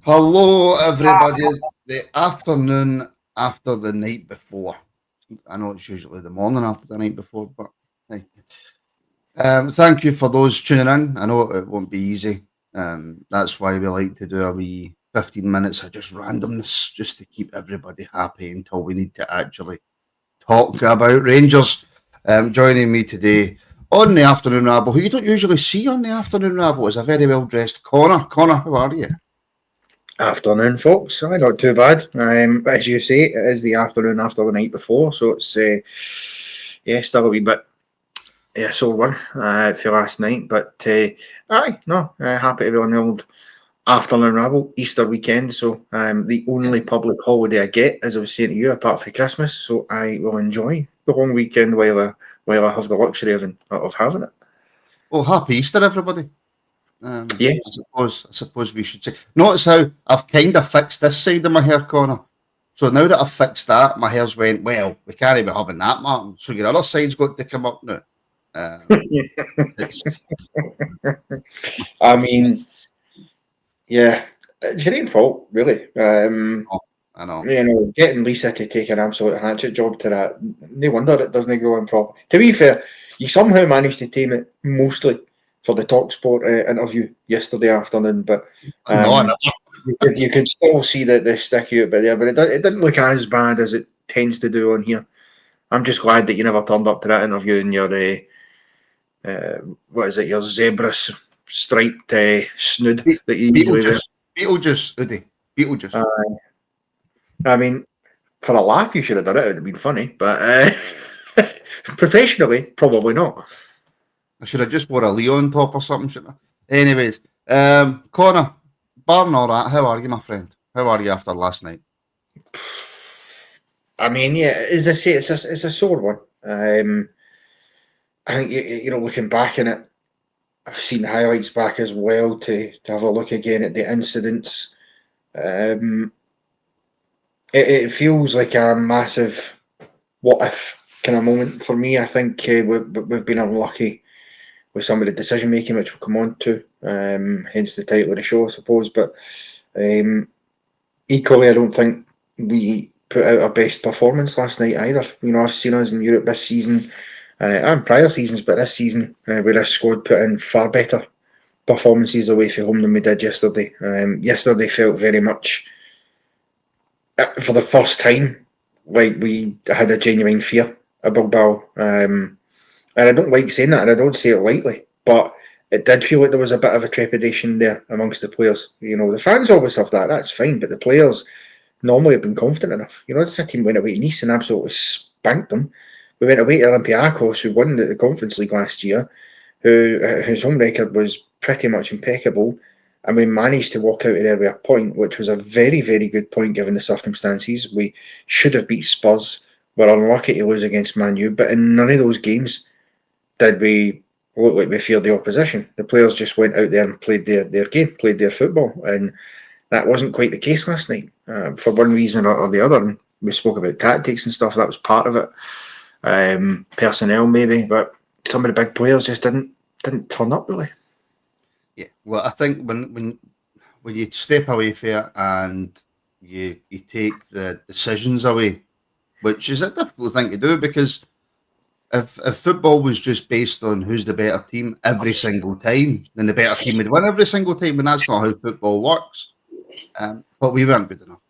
Hello, everybody. The afternoon after the night before. I know it's usually the morning after the night before, but hey. Thank you for those tuning in. I know it won't be easy. That's why we like to do a wee 15 minutes of just randomness, just to keep everybody happy until we need to actually talk about Rangers. Joining me today on the Afternoon Rabble, who you don't usually see on the Afternoon Rabble, is a very well dressed Connor. Connor, how are you? Afternoon, folks. Not too bad. As you say, it is the afternoon after the night before, so it's still a wee bit sore one for last night. But happy to be on the old afternoon rabble Easter weekend. So the only public holiday I get, as I was saying to you, apart from Christmas. So I will enjoy the long weekend while I have the luxury of having it. Well, happy Easter, everybody. Yes. I suppose we should say. Notice how I've kind of fixed this side of my hair corner. So now that I've fixed that, my hair's went, well, we can't be having that, Martin. So your other side's got to come up now. It's, I mean, yeah, it's your own fault, really. I know. Getting Lisa to take an absolute hatchet job to that, no wonder it doesn't grow in proper. To be fair, you somehow managed to tame it mostly for the Talksport interview yesterday afternoon, but No, I um, you could still see the sticky out bit there, but it didn't look as bad as it tends to do on here. I'm just glad that you never turned up to that interview in your uh, what is it, your zebra striped snood that you usually wear. Beetlejuice, Udi. Beetlejuice. I mean, for a laugh, you should have done it. It would have been funny, but professionally, probably not. I should have just wore a Leo on top or something, shouldn't I? Anyways, Connor, barring all that, how are you, my friend? How are you after last night? I mean, yeah, as I say, it's a sore one. I think looking back in it, I've seen highlights back as well to have a look again at the incidents. Um, it feels like a massive what if kind of moment for me. I think we've been unlucky with some of the decision making, which we'll come on to. Hence the title of the show, I suppose. But um, equally, I don't think we put out our best performance last night either. I've seen us in Europe this season and prior seasons, but this season where this squad put in far better performances away from home than we did yesterday. Yesterday felt very much, for the first time, like we had a genuine fear of Bilbao. And I don't like saying that, and I don't say it lightly, but it did feel like there was a bit of a trepidation there amongst the players. The fans always have that, that's fine, but the players normally have been confident enough. This team went away to Nice and absolutely spanked them. We went away to Olympiacos, who won the Conference League last year, whose home record was pretty much impeccable, and we managed to walk out of there with a point, which was a very, very good point given the circumstances. We should have beat Spurs. We're unlucky to lose against Man U, but in none of those games did we look like we feared the opposition. The players just went out there and played their game, played their football, and that wasn't quite the case last night for one reason or the other. And we spoke about tactics and stuff, that was part of it. Personnel maybe, but some of the big players just didn't turn up really. Yeah, well, I think when you step away from it and you take the decisions away, which is a difficult thing to do because if football was just based on who's the better team every single time, then the better team would win every single time, and that's not how football works. But we weren't good enough.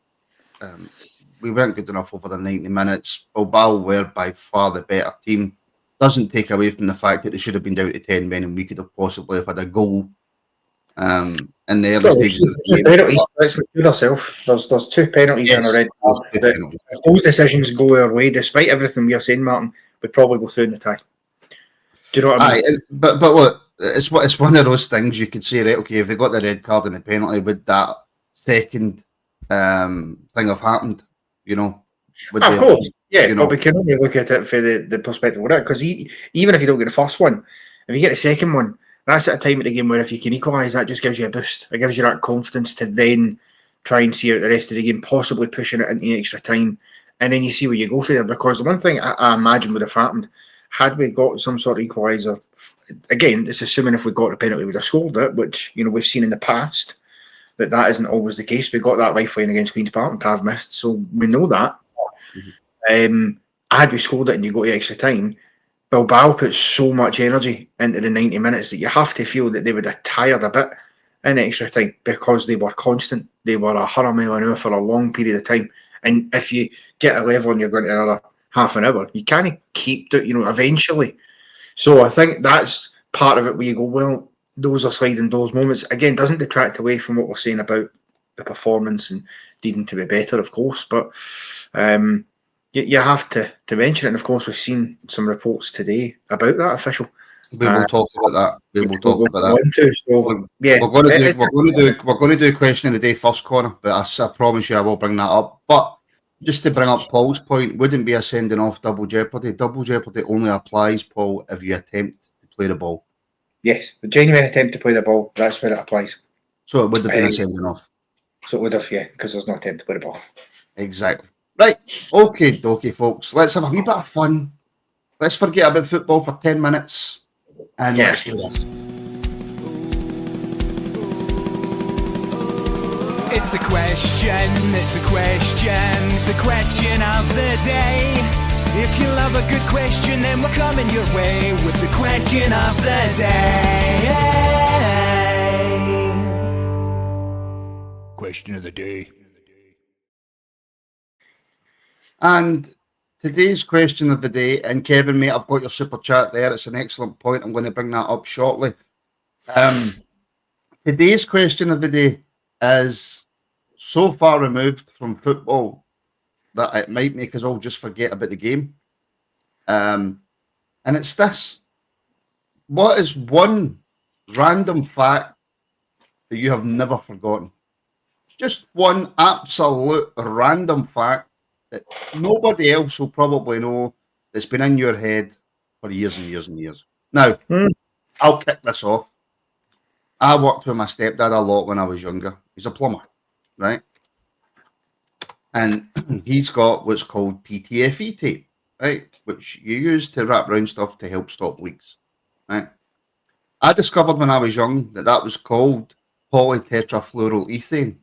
We weren't good enough over the 90 minutes. Bilbao were by far the better team. Doesn't take away from the fact that they should have been down to 10 men and we could have possibly have had a goal in the early Well, stages of the game. penalties. Let's look at ourselves. There's two penalties Yes, and a red those card. two That penalties. if those decisions go our way, despite everything we are saying, Martin, we'd probably go through in the tie. Do you know what I mean? But look, it's one of those things you could say, right? Okay, if they got the red card and the penalty, would that second thing have happened? Would they Of have, course, yeah, you but know? we can only look at it for the perspective of it, because even if you don't get the first one, if you get the second one, that's at a time of the game where if you can equalise, that just gives you a boost. It gives you that confidence to then try and see out the rest of the game, possibly pushing it into extra time, and then you see where you go for there. Because the one thing I imagine would have happened, had we got some sort of equaliser, again, it's assuming if we got the penalty, we'd have scored it, which we've seen in the past. that isn't always the case. We got that lifeline against Queen's Park and Tav missed, so we know that. Had we scored it and you go to extra time, Bilbao put so much energy into the 90 minutes that you have to feel that they would have tired a bit in extra time because they were constant. They were 100 mile an hour for a long period of time. And if you get a level and you're going to another half an hour, you can't keep it, eventually. So I think that's part of it where you go, well, those are sliding doors moments. Again, doesn't detract away from what we're saying about the performance and needing to be better, of course. But you have to mention it. And of course, we've seen some reports today about that official. We will talk about that. We will talk about that. So, yeah, we're going to do question of the day first, Connor. But I promise you, I will bring that up. But just to bring up Paul's point, wouldn't be a sending off double jeopardy. Double jeopardy only applies, Paul, if you attempt to play the ball. Yes, the genuine attempt to play the ball. That's where it applies. So it would have been a sending off. So it would have, yeah, because there's no attempt to play the ball. Exactly. Right. Okay, dokie, folks. Let's have a wee bit of fun. Let's forget about football for 10 minutes. And let's do this. It's the question of the day. If you love a good question, then we're coming your way with the question of the day. Question of the day. And today's question of the day, and Kevin, mate, I've got your super chat there. It's an excellent point. I'm going to bring that up shortly. Today's question of the day is so far removed from football that it might make us all just forget about the game. And it's this. What is one random fact that you have never forgotten? Just one absolute random fact that nobody else will probably know, that's been in your head for years and years and years. Now, I'll kick this off. I worked with my stepdad a lot when I was younger. He's a plumber, right? And he's got what's called PTFE tape, right? Which you use to wrap around stuff to help stop leaks, right? I discovered when I was young that was called polytetrafluoroethane.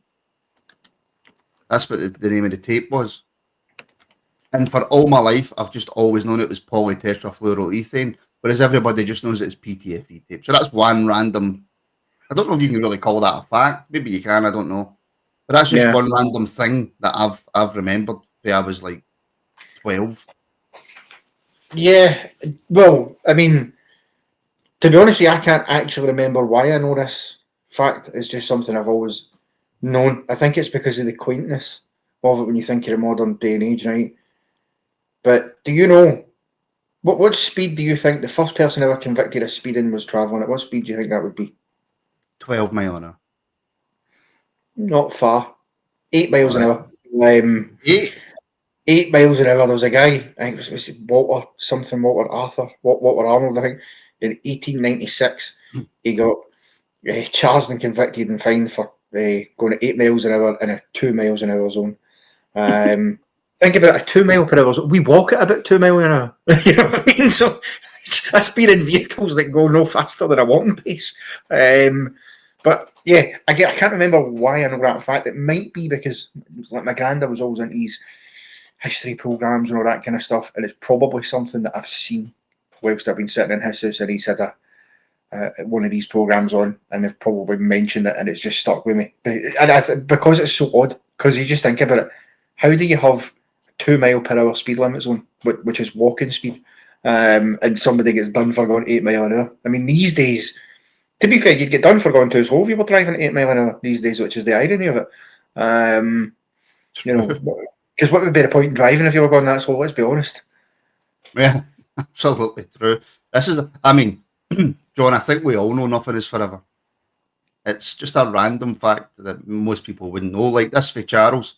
That's what the name of the tape was. And for all my life, I've just always known it was polytetrafluoroethane, whereas everybody just knows it's PTFE tape. So that's one random. I don't know if you can really call that a fact. Maybe you can. I don't know. But that's just one random thing that I've remembered when I was like 12. Yeah. Well, I mean, to be honest with you, I can't actually remember why I know this fact. It's just something I've always known. I think it's because of the quaintness of it when you think of the modern day and age, right? But do you know what speed do you think the first person ever convicted of speeding was travelling at? What speed do you think that would be? 12 mile an hour. Not far. 8 miles an hour. 8 miles an hour. There was a guy, I think it was Walter Arthur, Walter Arnold, I think, in 1896. He got charged and convicted and fined for going at 8 miles an hour in a 2 miles an hour zone. Think about a 2 mile per hour zone. We walk at about 2 miles an hour. You know what I mean? So I speed in vehicles that go no faster than a walking pace. But yeah, I can't remember why I know that fact. It might be because like my granddad was always into these history programs and all that kind of stuff, and it's probably something that I've seen whilst I've been sitting in his house, and he's had one of these programs on, and they've probably mentioned it, and it's just stuck with me. And because it's so odd, because you just think about it, how do you have 2 mile per hour speed limit zone, which is walking speed, and somebody gets done for going 8 mile an hour? I mean, these days, to be fair, you'd get done for going too slow if you were driving at 8 mile an hour these days, which is the irony of it. You know, because what would be the point in driving if you were going that slow? Let's be honest. Yeah, absolutely true. John, I think we all know nothing is forever. It's just a random fact that most people wouldn't know. Like this for Charles.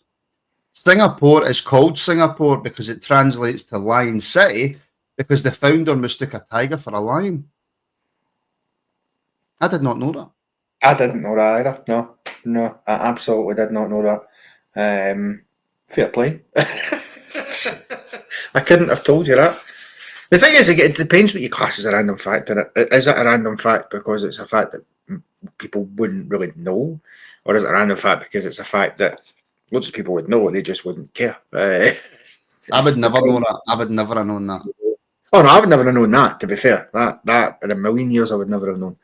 Singapore is called Singapore because it translates to Lion City because the founder mistook a tiger for a lion. I did not know that. I didn't know that either. No, I absolutely did not know that. Fair play. I couldn't have told you that. The thing is, it depends what you class as a random fact. Is it a random fact because it's a fact that people wouldn't really know? or is it a random fact because it's a fact that loads of people would know, they just wouldn't care. I would never know that. I would never have known that. Oh no, I would never have known that. To be fair, that in a million years I would never have known.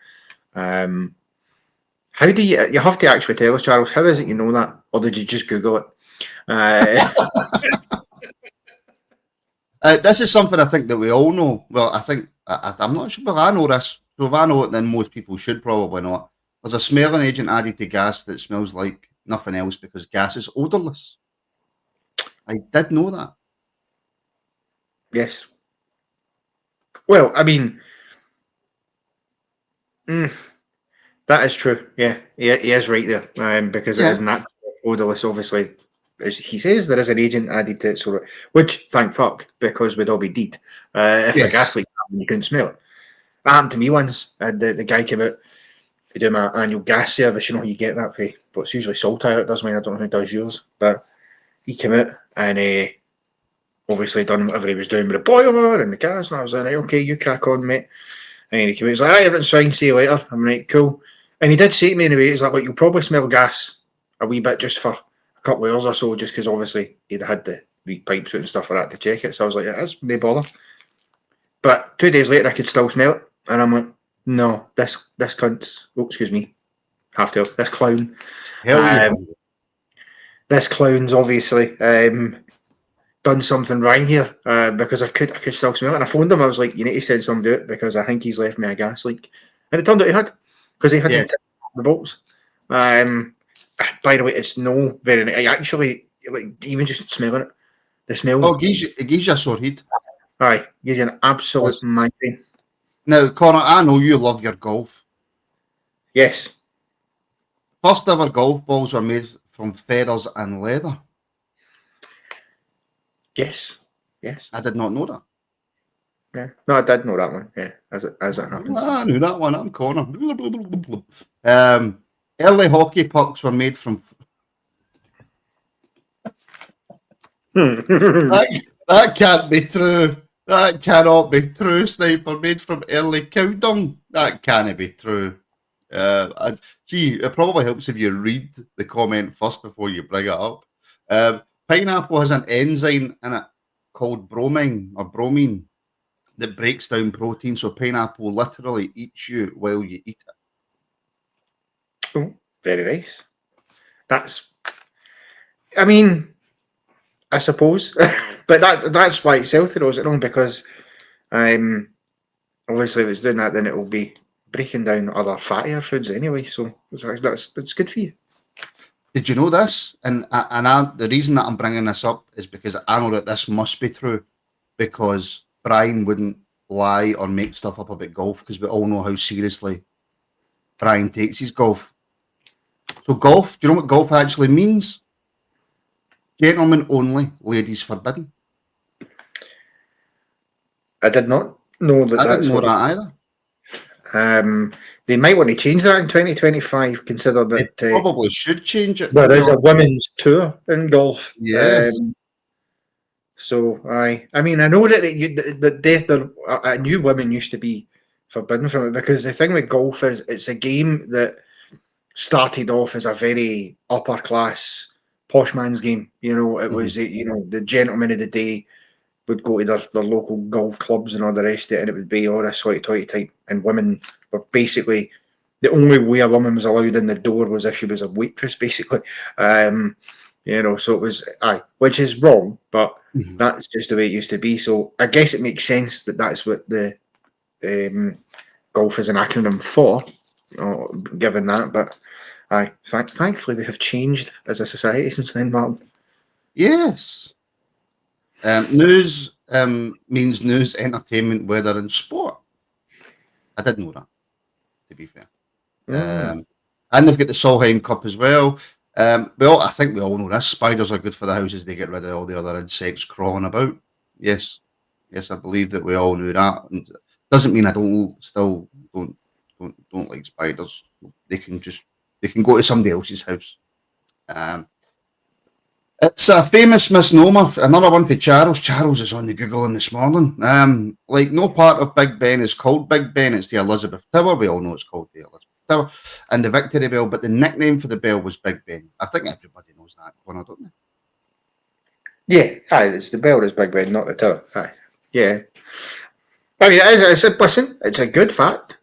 How do you have to actually tell us, Charles? How is it you know that, or did you just Google it? This is something I think that we all know. Well, I think I'm not sure, but I know this. So if I know it, then most people should probably know it. There's a smelling agent added to gas that smells like nothing else because gas is odorless. I did know that. Yes. Well, I mean, that is true. Yeah, he is right there. Because it is natural odorless. Obviously, as he says, there is an agent added to it, so which thank fuck because we'd all be dead if a gas leak happened, you couldn't smell it. That happened to me once. The guy came out to do my annual gas service. You know, you get that pay, but it's usually Saltire. It does mine. I don't know who does yours, but he came out and obviously done whatever he was doing with the boiler and the gas, and I was like, okay, you crack on, mate. And he came out, he's like, all right, everything's fine, see you later. I'm like, cool. And he did say to me anyway, he's like, look, you'll probably smell gas a wee bit just for a couple of hours or so, just because obviously he'd had the wee pipes out and stuff like that to check it. So I was like, yeah, that's no bother. But 2 days later, I could still smell it. And I'm like, no, this cunt's, oh, excuse me, have to, this clown. Hell yeah. This clown's obviously done something wrong here because I could still smell it. And I phoned him. I was like, you need to send someone to do it because I think he's left me a gas leak. And it turned out he had, because he had the bolts. By the way, it's no very nice. I actually, like, even just smelling it, the smell. Oh, it gives you a sore head. Aye, gives you an absolute migraine. Now, Connor, I know you love your golf. Yes. First ever golf balls were made from feathers and leather. Yes. I did not know that. Yeah. No, I did know that one. Yeah, as it happens. I knew that one. I'm Connor. Early hockey pucks were made from... that can't be true. That cannot be true, Sniper. Made from early cow dung. That can't be true. See, it probably helps if you read the comment first before you bring it up. Pineapple has an enzyme in it called bromine that breaks down protein. So pineapple literally eats you while you eat it. Oh, very nice. I mean, I suppose, but that's why it's healthy, though, is it not? Because obviously if it's doing that, then it will be breaking down other fattier foods anyway. So it's good for you. Did you know this? And the reason that I'm bringing this up is because I know that this must be true, because Brian wouldn't lie or make stuff up about golf, because we all know how seriously Brian takes his golf. So golf, do you know what golf actually means? Gentlemen only, ladies forbidden. I did not know that. I didn't know that either. They might want to change that in 2025. Consider that they probably should change it. There is a women's tour in golf. Yeah. So I mean, I know that I knew women used to be forbidden from it, because the thing with golf is it's a game that started off as a very upper class posh man's game. You know, it was the gentlemen of the day would go to their local golf clubs and all the rest of it, and it would be all this hoity-toity type, and women were basically the only way a woman was allowed in the door was if she was a waitress, basically. So it was which is wrong, but that's just the way it used to be. So I guess it makes sense that that's what the golf is an acronym for, given that. But thankfully we have changed as a society since then, Martin. Yes. News means news, entertainment, weather, and sport. I didn't know that, to be fair. And they've got the Solheim Cup as well. I think we all know this. Spiders are good for the houses. They get rid of all the other insects crawling about. Yes, I believe that we all knew that. And doesn't mean I don't like spiders. They can go to somebody else's house. It's a famous misnomer. Another one for Charles. Charles is on the Googling this morning. Like no part of Big Ben is called Big Ben. It's the Elizabeth Tower. We all know it's called the Elizabeth Tower and the Victory Bell, but the nickname for the bell was Big Ben. I think everybody knows that, Connor, don't they? Yeah, aye, it's the bell that's Big Ben, not the tower. Aye, yeah. I mean, listen, it's a good fact,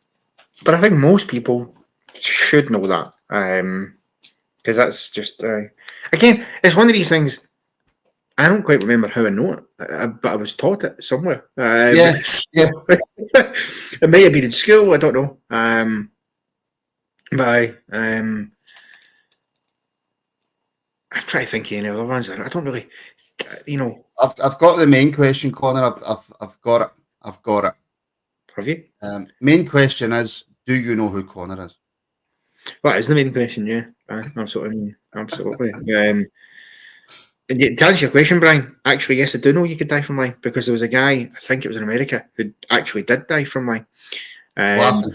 but I think most people should know that. Because that's just again, it's one of these things. I don't quite remember how I know it, but I was taught it somewhere. Yeah. It may have been in school. I don't know. But I'm trying to think of any other ones. I don't really, I've got the main question, Connor. I've got it. I've got it. Have you? Main question is: do you know who Connor is? That is the main question. Yeah, absolutely. And to answer your question, Brian, actually, yes, I do know you could die from wine because there was a guy, I think it was in America, who actually did die from wine. Laughing.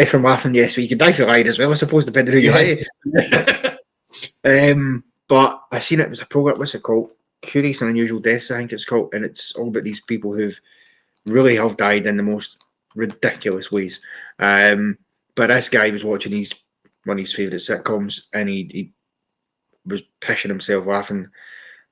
From laughing, yes. Well, you could die for wine as well, I suppose, depending on who you like. But I seen it was a program. What's it called? Curious and Unusual Deaths, I think it's called, and it's all about these people who've really have died in the most ridiculous ways. But this guy was watching one of his favourite sitcoms, and he was pissing himself laughing,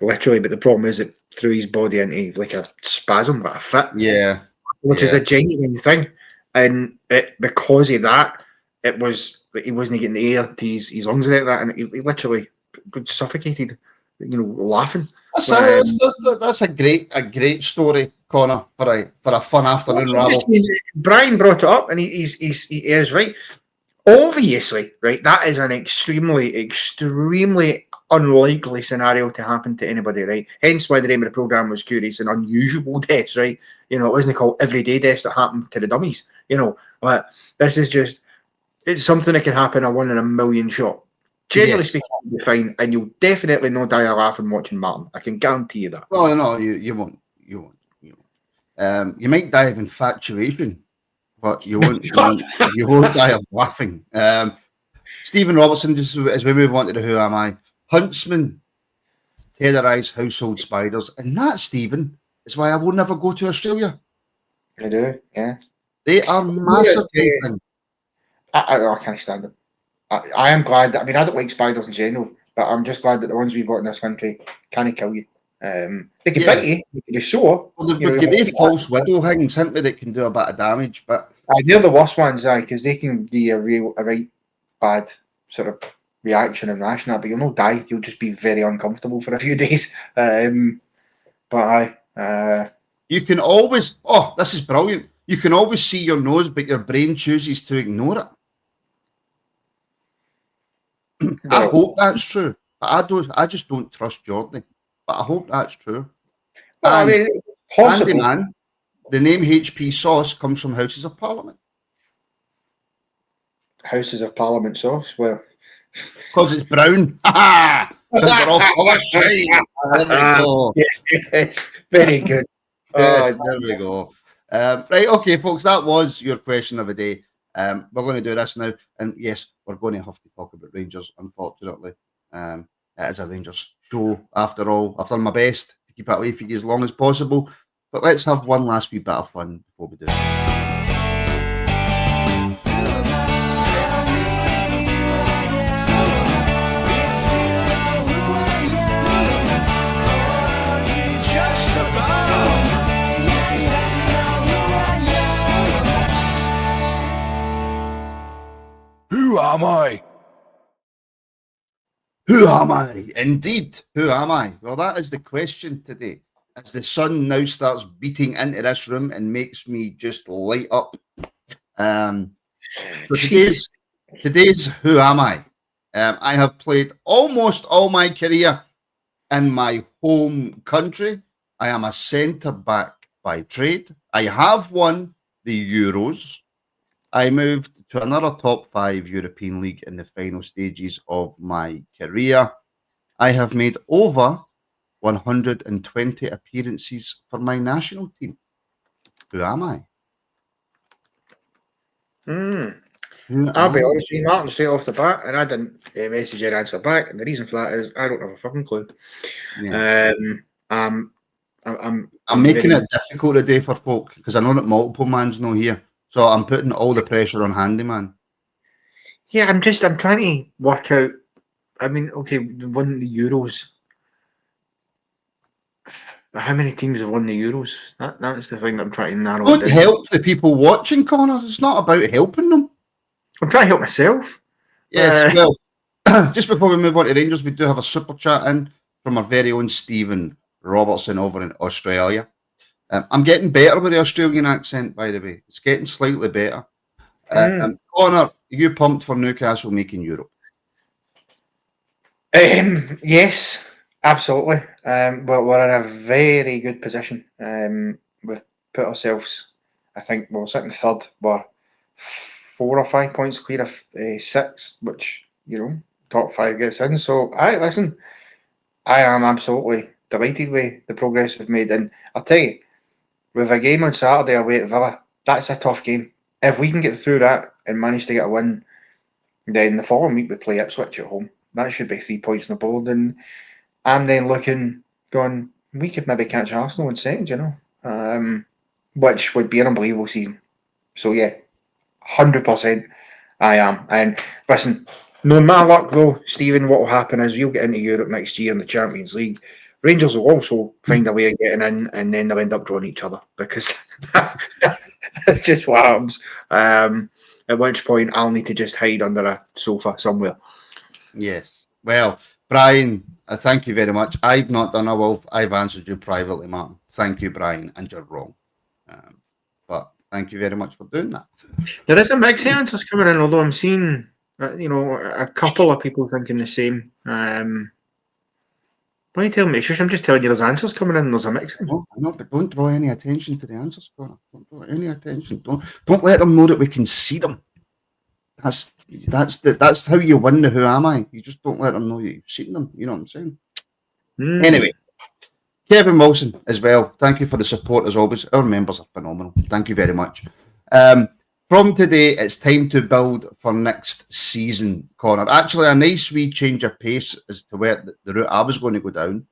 literally. But the problem is it threw his body into like a spasm, but a fit. Yeah. Which is a genuine thing. And because of that, it was he wasn't getting the air to his lungs and that, and he literally got suffocated, laughing. That's a great story, Connor, for a fun afternoon rabble. Brian brought it up, and he is right. Obviously, right, that is an extremely unlikely scenario to happen to anybody, right? Hence why the name of the programme was Curious and Unusual Deaths, right? It wasn't called everyday deaths that happen to the dummies, But this is just, it's something that can happen a 1 in a million shot. Generally speaking, you'll be fine, and you'll definitely not die a laughing watching Martin. I can guarantee you that. No, you won't. You might die of infatuation, but you won't. You won't die of laughing. Stephen Robertson, just as we move on to the Who Am I? Huntsmen terrorise household spiders, and that, Stephen, is why I will never go to Australia. I do, yeah. They are massive. I can't stand them. I am glad that, I don't like spiders in general, but I'm just glad that the ones we've got in this country can't kill you. They can bite you, they can be sore. Well, they've got these false widow things, haven't they, that can do a bit of damage, but they're the worst ones, because they can be a right bad sort of reaction and rash, but you'll not die. You'll just be very uncomfortable for a few days. You can always. Oh, this is brilliant. You can always see your nose, but your brain chooses to ignore it. I hope that's true. I just don't trust Jordan, but I hope that's true. Well, Handyman, the name HP sauce comes from Houses of Parliament. Houses of Parliament sauce? Well, because it's brown. Because they're all full of shite. There we go. Yes, very good. Yes, there we go. Right, okay, folks, that was your question of the day. We're going to do this now, and yes, we're going to have to talk about Rangers, unfortunately. It is a Rangers show, after all. I've done my best to keep it away for you as long as possible, but let's have one last wee bit of fun before we do it. Who am I? Who am I? Indeed, who am I? Well, that is the question today. As the sun now starts beating into this room and makes me just light up. So today's Who Am I? I have played almost all my career in my home country. I am a centre-back by trade. I have won the Euros. I moved to another top 5 European league in the final stages of my career. I have made over 120 appearances for my national team. Who am I? I'll be honest with you, Martin, straight off the bat, and I didn't message your answer back, and the reason for that is I don't have a fucking clue. Yeah. I'm making it difficult today for folk because I know that multiple man's not here. So I'm putting all the pressure on Handyman. Yeah, I'm trying to work out. I mean, okay, we won the Euros. How many teams have won the Euros? That's the thing that I'm trying to narrow it Don't down. help the people watching, Connor. It's not about helping them. I'm trying to help myself. Yes, well, just before we move on to Rangers, we do have a super chat in from our very own Stephen Robertson over in Australia. I'm getting better with the Australian accent, by the way. It's getting slightly better. Connor, are you pumped for Newcastle making Europe? Yes, absolutely. We're in a very good position. We've put ourselves, I think, we're sitting third. We're 4 or 5 points clear of six, which, top five gets in. So, listen, I am absolutely delighted with the progress we've made. And I'll tell you, with a game on Saturday away at Villa, that's a tough game. If we can get through that and manage to get a win, then the following week we play Ipswich at home. That should be 3 points on the board. And I'm then going, we could maybe catch Arsenal in second, which would be an unbelievable season. So, yeah, 100% I am. And listen, no matter luck though, Stephen, what will happen is we'll get into Europe next year in the Champions League. Rangers will also find a way of getting in, and then they'll end up drawing each other because that's just what happens. At which point I'll need to just hide under a sofa somewhere. Yes. Well, Brian, thank you very much. I've not done a wolf. I've answered you privately, Martin. Thank you, Brian, and you're wrong. But thank you very much for doing that. There is a mix of answers coming in, although I'm seeing, a couple of people thinking the same. Why are you telling me? I'm just telling you there's answers coming in. There's a mix. No, but don't draw any attention to the answers, Connor. Don't draw any attention. Don't let them know that we can see them. That's how you win the Who Am I. You just don't let them know you've seen them. You know what I'm saying? Anyway, Kevin Wilson as well. Thank you for the support as always. Our members are phenomenal. Thank you very much. From today, it's time to build for next season, Connor. Actually, a nice wee change of pace as to where the route I was going to go down.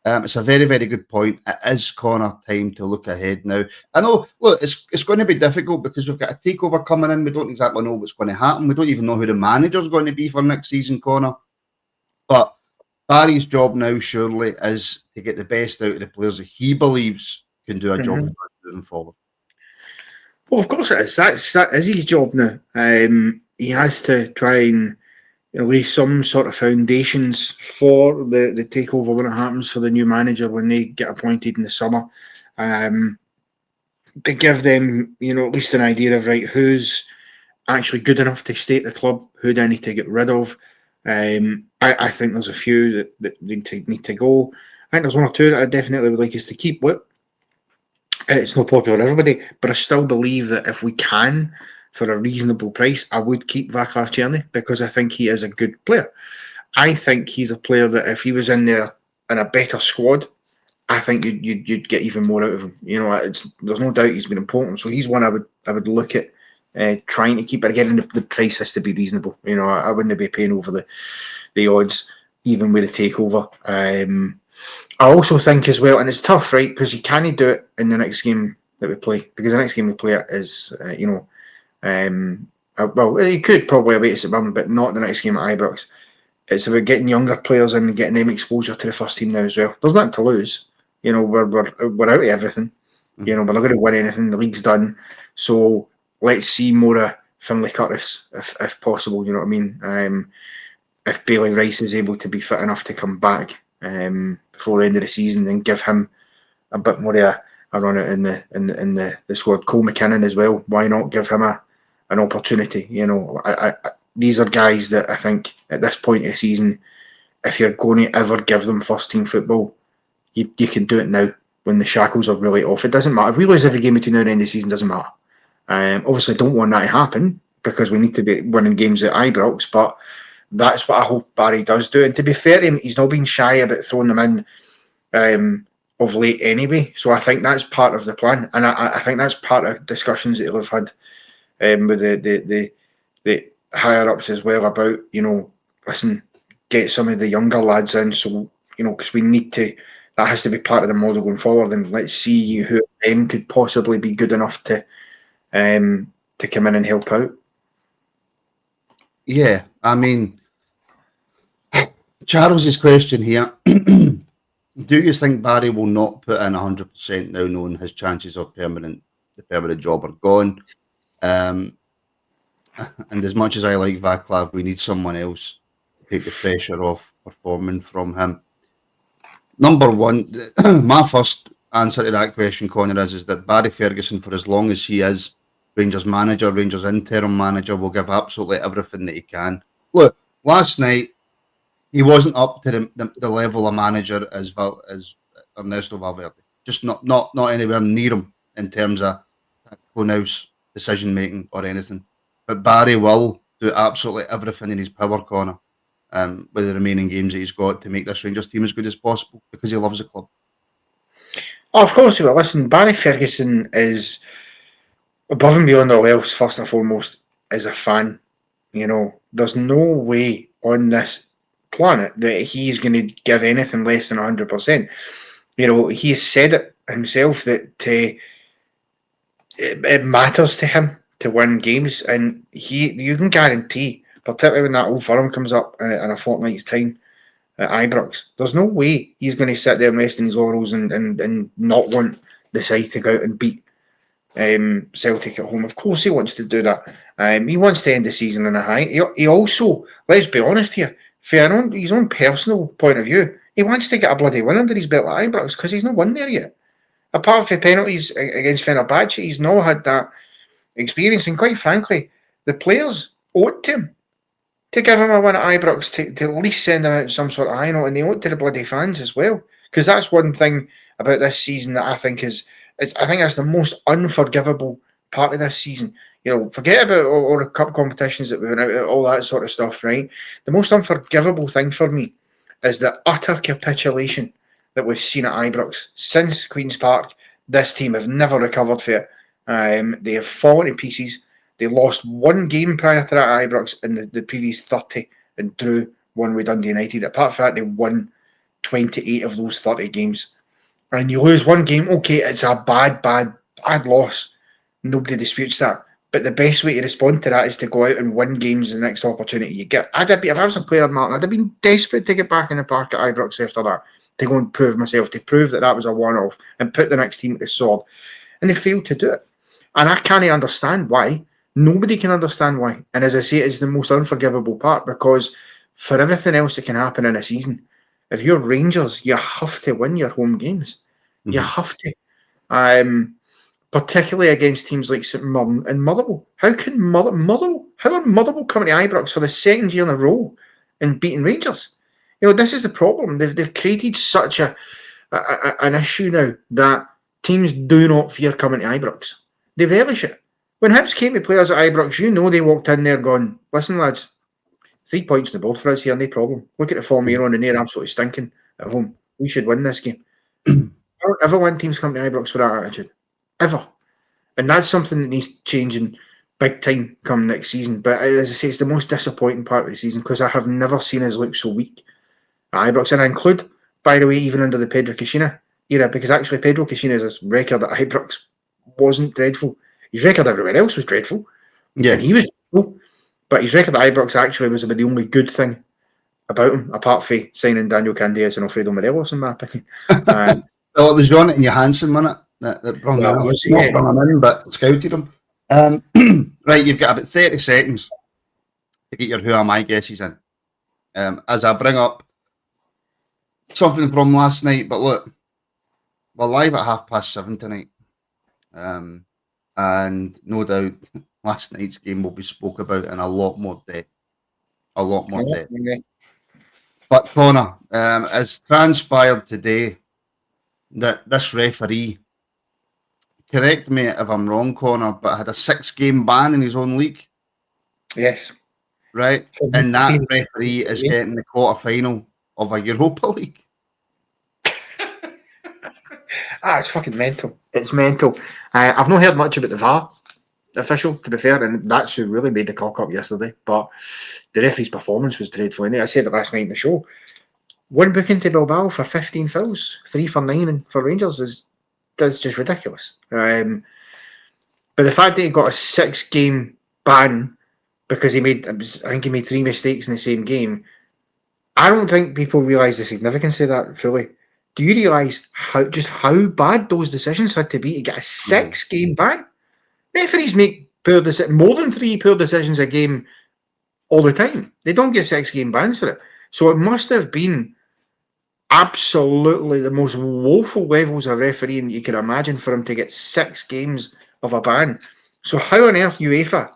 It's a very, very good point. It is, Connor, time to look ahead now. I know, look, it's going to be difficult because we've got a takeover coming in. We don't exactly know what's going to happen. We don't even know who the manager's going to be for next season, Connor. But Barry's job now, surely, is to get the best out of the players that he believes can do a job moving forward. Well, of course it is. That is his job now. He has to try and lay some sort of foundations for the takeover when it happens for the new manager when they get appointed in the summer. To give them, at least an idea of who's actually good enough to stay at the club, who they need to get rid of. I think there's a few that need to go. I think there's one or two that I definitely would like us to keep. It's not popular with everybody, but I still believe that if we can, for a reasonable price, I would keep Václav Černý because I think he is a good player. I think he's a player that if he was in there in a better squad, I think you'd get even more out of him. There's no doubt he's been important. So he's one I would look at trying to keep. But again, the price has to be reasonable. I wouldn't be paying over the odds, even with the takeover. I also think as well, and it's tough, right? Because you can't do it in the next game that we play, because the next game we play is, well, you could probably away at St Mirren, but not the next game at Ibrox. It's about getting younger players in and getting them exposure to the first team now as well. There's nothing to lose. We're out of everything. We're not going to win anything. The league's done. So let's see more of Finlay Curtis if possible. You know what I mean? If Bailey Rice is able to be fit enough to come back before the end of the season, then give him a bit more of a run out in the squad. Cole McKinnon as well. Why not give him an opportunity? These are guys that I think at this point of the season, if you're going to ever give them first team football, you can do it now when the shackles are really off. It doesn't matter. If we lose every game between now and the end of the season, it doesn't matter. Obviously, I don't want that to happen because we need to be winning games at Ibrox, but that's what I hope Barry does do. And to be fair to him, he's not been shy about throwing them in of late anyway. So I think that's part of the plan. And I think that's part of discussions that he'll have had with the higher-ups as well about, listen, get some of the younger lads in. So, because we need to, that has to be part of the model going forward. And let's see who of them could possibly be good enough to to come in and help out. Yeah, I mean, Charles's question here. Do you think Barry will not put in 100% now, knowing his chances of the permanent job are gone? And as much as I like Vaclav, we need someone else to take the pressure off performing from him. Number one, my first answer to that question, Connor, is that Barry Ferguson, for as long as he is Rangers manager, Rangers interim manager, will give absolutely everything that he can. Look, last night, he wasn't up to the level of manager as Ernesto Valverde. Just not anywhere near him in terms of tactical nous, decision making or anything. But Barry will do absolutely everything in his power corner with the remaining games that he's got to make this Rangers team as good as possible because he loves the club. Oh, of course he will. Listen, Barry Ferguson is above and beyond all else, first and foremost, is a fan. You know, there's no way on this planet that he's going to give anything less than 100%. You know, he's said it himself that it matters to him to win games, and you can guarantee, particularly when that Old Firm comes up in a fortnight's time at Ibrox, there's no way he's going to sit there and rest in his laurels and not want the side to go out and beat Celtic at home. Of course he wants to do that. He wants to end the season on a high. He also, let's be honest here, from his own personal point of view, he wants to get a bloody win under his belt at Ibrox because he's not won there yet. Apart from penalties against Fenerbahce, he's not had that experience. And quite frankly, the players owed to him to give him a win at Ibrox, to at least send him out some sort of high note, and they owed to the bloody fans as well. Because that's one thing about this season that I think that's the most unforgivable part of this season. You know, forget about all the cup competitions that we've been out, all that sort of stuff, right? The most unforgivable thing for me is the utter capitulation that we've seen at Ibrox since Queen's Park. This team have never recovered for it. They have fallen to pieces. They lost one game prior to that at Ibrox in the previous 30 and drew one with Dundee United. Apart from that, they won 28 of those 30 games. And you lose one game, okay, it's a bad loss. Nobody disputes that. But the best way to respond to that is to go out and win games the next opportunity you get. If I was a player, Martin, I'd have been desperate to get back in the park at Ibrox after that, to go and prove myself, to prove that was a one-off and put the next team at the sword. And they failed to do it. And I can't understand why. Nobody can understand why. And as I say, it's the most unforgivable part, because for everything else that can happen in a season, if you're Rangers, you have to win your home games. Mm-hmm. You have to. Particularly against teams like St Mirren and Motherwell. How are Motherwell coming to Ibrox for the second year in a row and beating Rangers? You know, this is the problem. They've created such an issue now that teams do not fear coming to Ibrox. They relish it. When Hibs came to players at Ibrox, you know they walked in there going, listen lads, 3 points on the board for us here, no problem. Look at the form you're on and they're absolutely stinking at home. We should win this game. I don't ever want teams come to Ibrox with that attitude. Ever. And that's something that needs changing big time come next season. But as I say, it's the most disappointing part of the season because I have never seen us look so weak at Ibrox. And I include, by the way, even under the Pedro Caixinha era, because actually Pedro Caixinha's record at Ibrox wasn't dreadful. His record everywhere else was dreadful. Yeah. And he was dreadful. But his record at Ibrox actually was about the only good thing about him, apart from signing Daniel Candeias and Alfredo Morelos, in my opinion. Well, it was Jonathan Johansson, wasn't it? That brought him in, but scouted him. Right, you've got about 30 seconds to get your Who Am I guesses in. As I bring up something from last night, but look, we're live at 7:30 tonight. And no doubt last night's game will be spoke about in a lot more depth. But Connor, as transpired today, that this referee, correct me if I'm wrong, Connor, but had a 6-game ban in his own league. Yes. Right? And that referee is getting the quarter-final of a Europa League. It's fucking mental. It's mental. I've not heard much about the VAR official, to be fair, and that's who really made the cock up yesterday. But the referee's performance was dreadful. And I said it last night in the show. One booking to Bilbao for 15 fouls, 3 for 9 and for Rangers that's just ridiculous. But the fact that he got a 6-game ban because I think he made 3 mistakes in the same game, I don't think people realise the significance of that fully. Do you realise how bad those decisions had to be to get a 6-game ban? Referees make more than 3 poor decisions a game all the time. They don't get 6-game bans for it. So it must have been absolutely the most woeful levels of refereeing you can imagine for him to get 6 games of a ban. So how on earth UEFA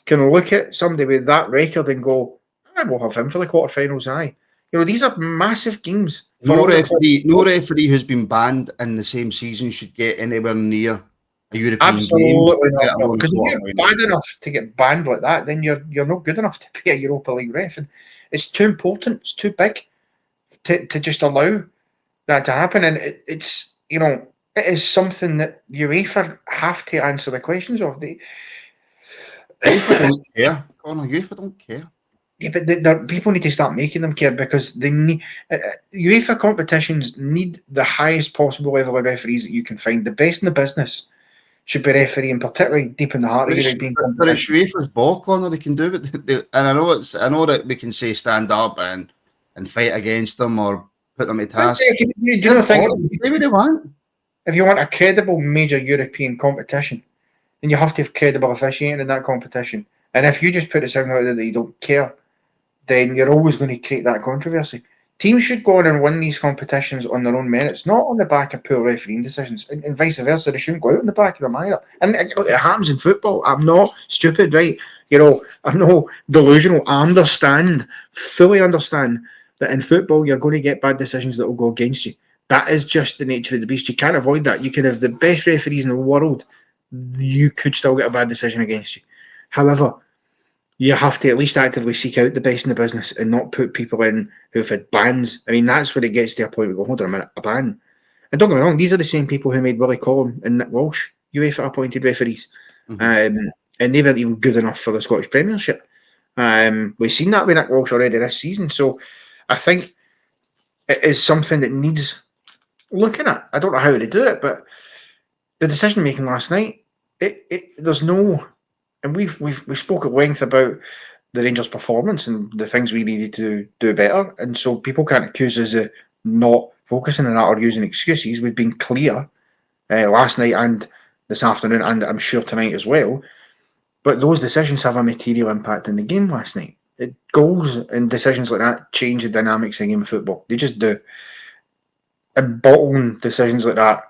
can look at somebody with that record and go, I will have him for the quarterfinals, aye. These are massive games. No referee who's been banned in the same season should get anywhere near a European Absolutely games. not. Because if you're bad enough to get banned like that, then you're not good enough to be a Europa League ref. And it's too important. It's too big to just allow that to happen. And it's it is something that UEFA have to answer the questions of. UEFA don't care. Connor, UEFA don't care. Yeah, but people need to start making them care because they need UEFA competitions need the highest possible level of referees that you can find. The best in the business should be refereeing, particularly deep in the heart of European competition. But it's UEFA's ball, Connor. They can do it, and I know that we can say stand up and fight against them or put them to task. Do you not think what they want? If you want a credible major European competition, then you have to have credible officiating in that competition. And if you just put a signal out there that you don't care, then you're always going to create that controversy. Teams should go on and win these competitions on their own merits, not on the back of poor refereeing decisions, and vice versa. They shouldn't go out on the back of them either. And it happens in football. I'm not stupid, right? I'm not delusional. I fully understand that in football you're going to get bad decisions that will go against you. That is just the nature of the beast. You can't avoid that. You can have the best referees in the world. You could still get a bad decision against you. However, you have to at least actively seek out the best in the business and not put people in who've had bans. I mean, that's when it gets to a point where we go, hold on a minute, a ban. And don't get me wrong, these are the same people who made Willie Collum and Nick Walsh UEFA appointed referees. And they weren't even good enough for the Scottish Premiership. We've seen that with Nick Walsh already this season. So I think it is something that needs looking at. I don't know how to do it, but the decision making last night, there's no. And we spoke at length about the Rangers' performance and the things we needed to do better. And so people can't accuse us of not focusing on that or using excuses. We've been clear last night and this afternoon, and I'm sure tonight as well. But those decisions have a material impact in the game last night. Goals and decisions like that change the dynamics of the game of football. They just do. And bottling decisions like that,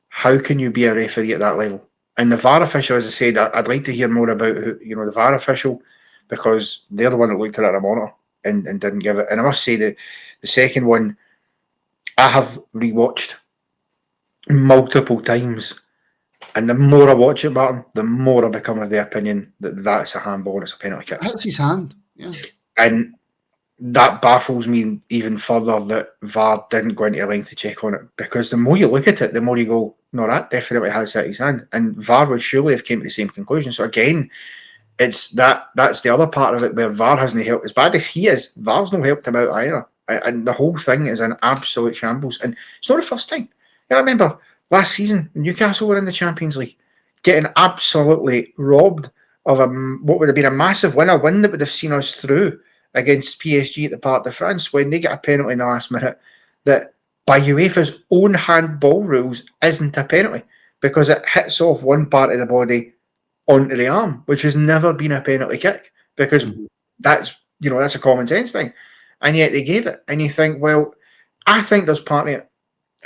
how can you be a referee at that level? And the VAR official, as I said, I'd like to hear more about the VAR official, because they're the one that looked at it on a monitor and didn't give it. And I must say that the second one, I have rewatched multiple times. And the more I watch it, Martin, the more I become of the opinion that that's a handball and it's a penalty kick. That's his hand. Yeah. And that baffles me even further that VAR didn't go into length to check on it, because the more you look at it, the more you go, no, that definitely has hit his hand. And VAR would surely have came to the same conclusion. So again, that's the other part of it where VAR hasn't helped. As bad as he is, VAR's not helped him out either. And the whole thing is an absolute shambles. And it's not the first time. I remember last season, Newcastle were in the Champions League, getting absolutely robbed of what would have been a massive win, a win that would have seen us through against PSG at the Parc de France, when they get a penalty in the last minute that by UEFA's own handball rules isn't a penalty because it hits off one part of the body onto the arm, which has never been a penalty kick, because that's a common sense thing. And yet they gave it. And you think, well, I think there's partly,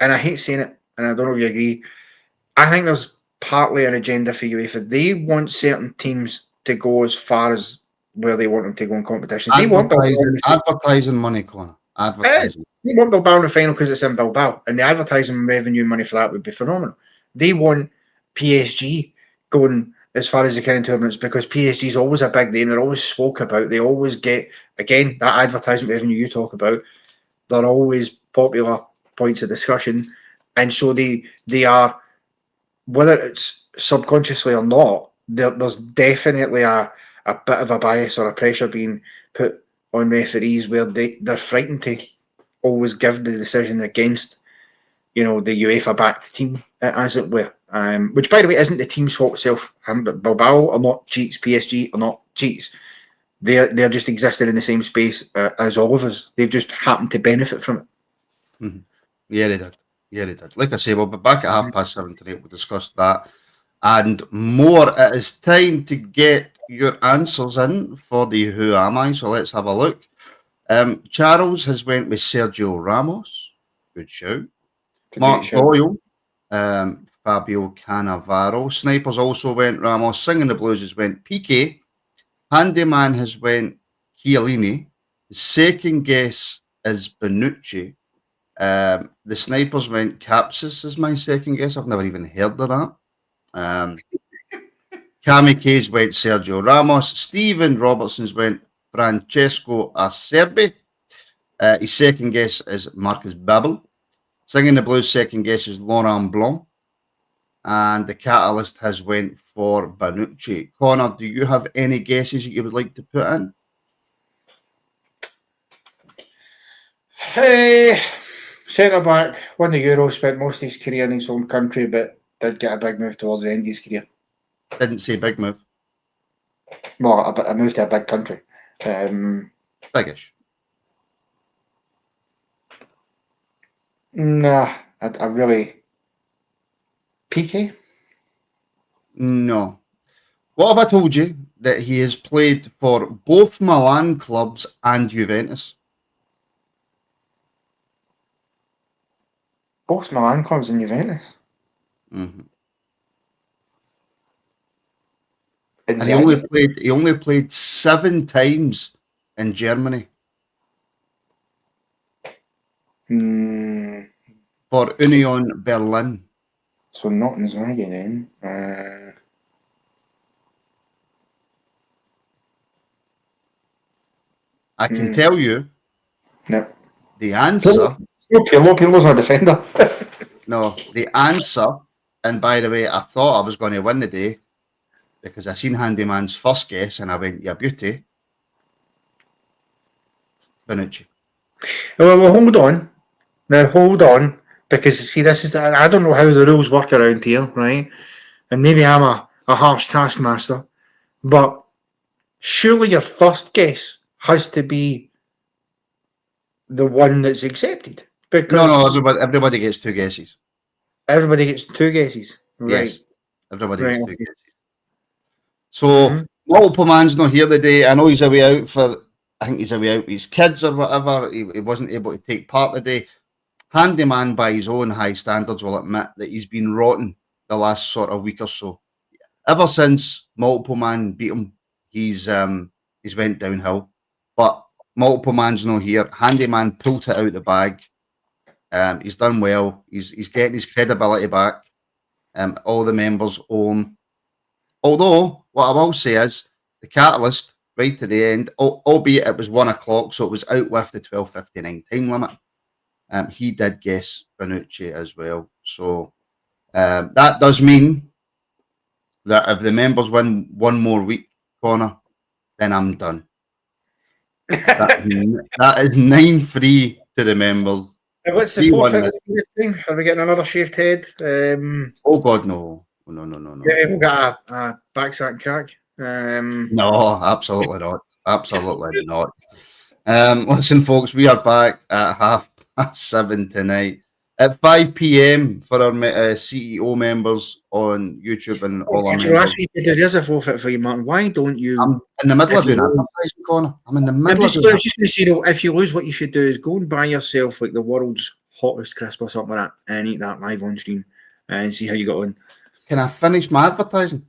and I hate saying it, and I don't know if you agree, I think there's partly an agenda for UEFA. They want certain teams to go as far as where they want them to go in competitions. They want advertising money, Connor. Advertising. They want Bilbao in the final because it's in Bilbao, and the advertising revenue money for that would be phenomenal. They want PSG going as far as they can in tournaments because PSG is always a big name. They're always spoke about. They always get, again, that advertising revenue you talk about. They're always popular points of discussion, and so they are, whether it's subconsciously or not, there's definitely a bit of a bias or a pressure being put on referees where they're frightened to always give the decision against the UEFA-backed team, as it were. Which, by the way, isn't the team's fault itself. Bilbao are not cheats. PSG are not cheats. They're just existing in the same space as all of us. They've just happened to benefit from it. Mm-hmm. Yeah, they did. Yeah, they did. Like I say, we'll be back at 7:30 tonight. We'll discuss that and more. It is time to get your answers in for the Who Am I? So let's have a look. Charles has went with Sergio Ramos. Good shout. Mark Doyle, Fabio Cannavaro. Snipers also went Ramos. Singing the Blues has went PK. Handyman has went Chiellini. The second guess is Bonucci. The Snipers went Capsis is my second guess. I've never even heard of that. Cami K's went Sergio Ramos. Stephen Robertson's went Francesco Acerbi. His second guess is Marcus Babbel. Singing the Blues' second guess is Laurent Blanc. And the Catalyst has went for Bonucci. Connor, do you have any guesses that you would like to put in? Hey, centre-back, won the Euro, spent most of his career in his home country, but did get a big move towards the end of his career. Didn't say big move. Well, a move to a big country. Biggish. Nah, I really... PK? No. What have I told you? That he has played for both Milan clubs and Juventus. Both Milan clubs and Juventus? Mm-hmm. And he only played 7 times in Germany. For Union Berlin. So not Inzaghi then. I can tell you. No. The answer. Pirlo's not a defender. No, the answer. And by the way, I thought I was going to win the day because I seen Handyman's first guess and I went, "Yeah, beauty." Bonucci. Well, hold on. Now, hold on. Because, see, this is... I don't know how the rules work around here, right? And maybe I'm a harsh taskmaster. But surely your first guess has to be the one that's accepted. Because no, everybody gets 2 guesses. Everybody gets 2 guesses. Right. Yes, everybody gets 2 guesses. So, multiple man's not here today. I know he's away out for... I think he's away out with his kids or whatever. He wasn't able to take part today. Handyman, by his own high standards, will admit that he's been rotten the last sort of week or so. Ever since Multiple Man beat him, he's went downhill. But Multiple Man's not here. Handyman pulled it out the bag. He's done well. He's getting his credibility back. All the members owe him. Although, what I will say is, the Catalyst, right to the end, albeit it was 1 o'clock, so it was out with the 12:59 time limit. He did guess Bonucci as well. So that does mean that if the members win one more week, Connor, then I'm done. That is 9-3 to the members. What's the forfeit thing? Are we getting another shaved head? Oh God, no. Yeah, we've got a backsack crack. No, absolutely not. Absolutely not. Listen, folks, we are back at 7:30 tonight at 5 p.m. for our CEO members on YouTube and all our members. There's a forfeit for you, Martin. Why don't you? I'm in the middle of doing advertising, Connor. I'm in the middle of doing I was just going to say, though, if you lose, what you should do is go and buy yourself like the world's hottest crisp or something like that and eat that live on stream and see how you got on. Can I finish my advertising?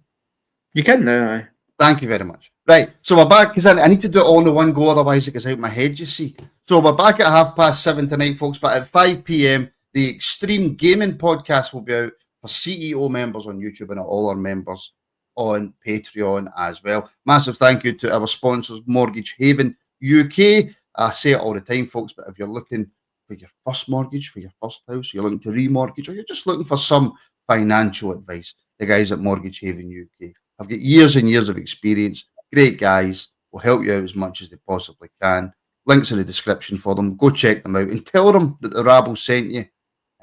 You can now, aye. Thank you very much. Right, so we're back because I need to do it all in one go, otherwise it goes out my head, you see. So we're back at 7:30 tonight, folks, but at 5 p.m, the Extreme Gaming Podcast will be out for CEO members on YouTube and all our members on Patreon as well. Massive thank you to our sponsors, Mortgage Haven UK. I say it all the time, folks, but if you're looking for your first mortgage, for your first house, you're looking to remortgage, or you're just looking for some financial advice, the guys at Mortgage Haven UK have got years and years of experience. Great guys, will help you out as much as they possibly can. Links in the description for them. Go check them out and tell them that the Rabble sent you.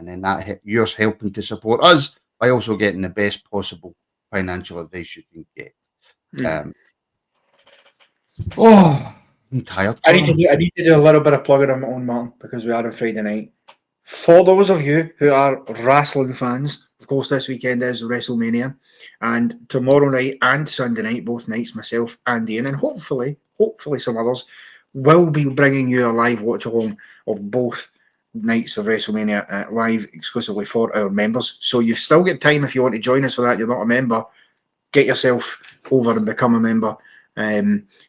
and then you're helping to support us by also getting the best possible financial advice you can get. I'm tired. I need to do a little bit of plugging on my own, Martin, because we are on Friday night. For those of you who are wrestling fans, of course, this weekend is WrestleMania, and tomorrow night and Sunday night, both nights, myself and Ian, and hopefully some others, will be bringing you a live watch along of both nights of WrestleMania live exclusively for our members. So you've still got time if you want to join us for that. You're not a member, get yourself over and become a member.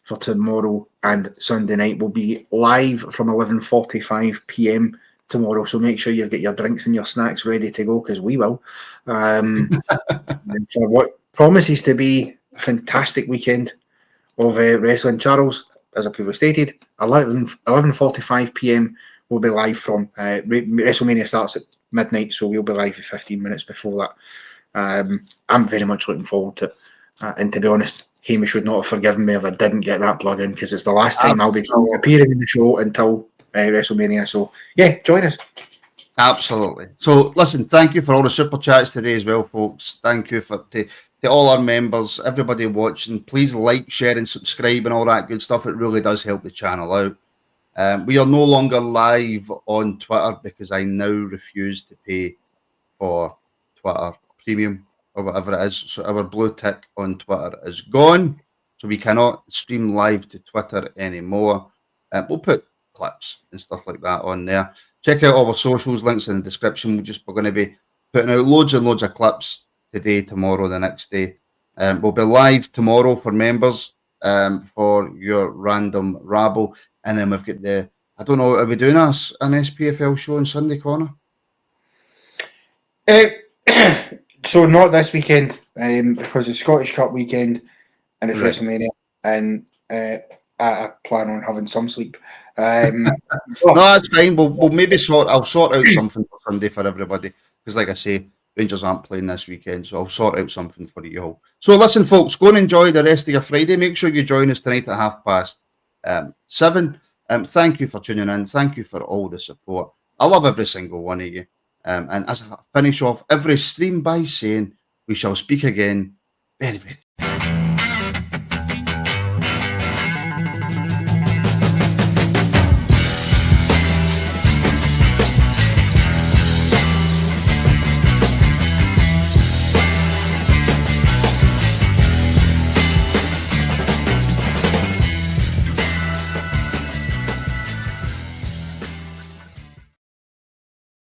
For tomorrow and Sunday night, we'll be live from 11:45 p.m. tomorrow. So make sure you've got your drinks and your snacks ready to go, because we will. For what promises to be a fantastic weekend of wrestling. Charles, as I previously stated, 11:45 p.m. we'll be live from WrestleMania starts at midnight, so we'll be live for 15 minutes before that. I'm very much looking forward to it. And to be honest, Hamish would not have forgiven me if I didn't get that plug in, because it's the last time I'll be appearing in the show until WrestleMania. So, yeah, join us. Absolutely. So, listen, thank you for all the super chats today as well, folks. Thank you to all our members, everybody watching. Please like, share, and subscribe and all that good stuff. It really does help the channel out. We are no longer live on Twitter because I now refuse to pay for Twitter Premium or whatever it is. So our blue tick on Twitter is gone. So we cannot stream live to Twitter anymore. We'll put clips and stuff like that on there. Check out all our socials, links in the description. We're going to be putting out loads and loads of clips today, tomorrow, the next day. We'll be live tomorrow for members for your random rabble. And then we've got I don't know, are we doing an SPFL show on Sunday, Connor? So not this weekend, because it's Scottish Cup weekend and it's WrestleMania, and I plan on having some sleep. No, that's fine. We'll maybe I'll sort out something for Sunday for everybody, because like I say, Rangers aren't playing this weekend, so I'll sort out something for you all. So listen, folks, go and enjoy the rest of your Friday. Make sure you join us tonight at 7:30. Thank you for tuning in. Thank you for all the support. I love every single one of you. And as I finish off every stream by saying, we shall speak again very, very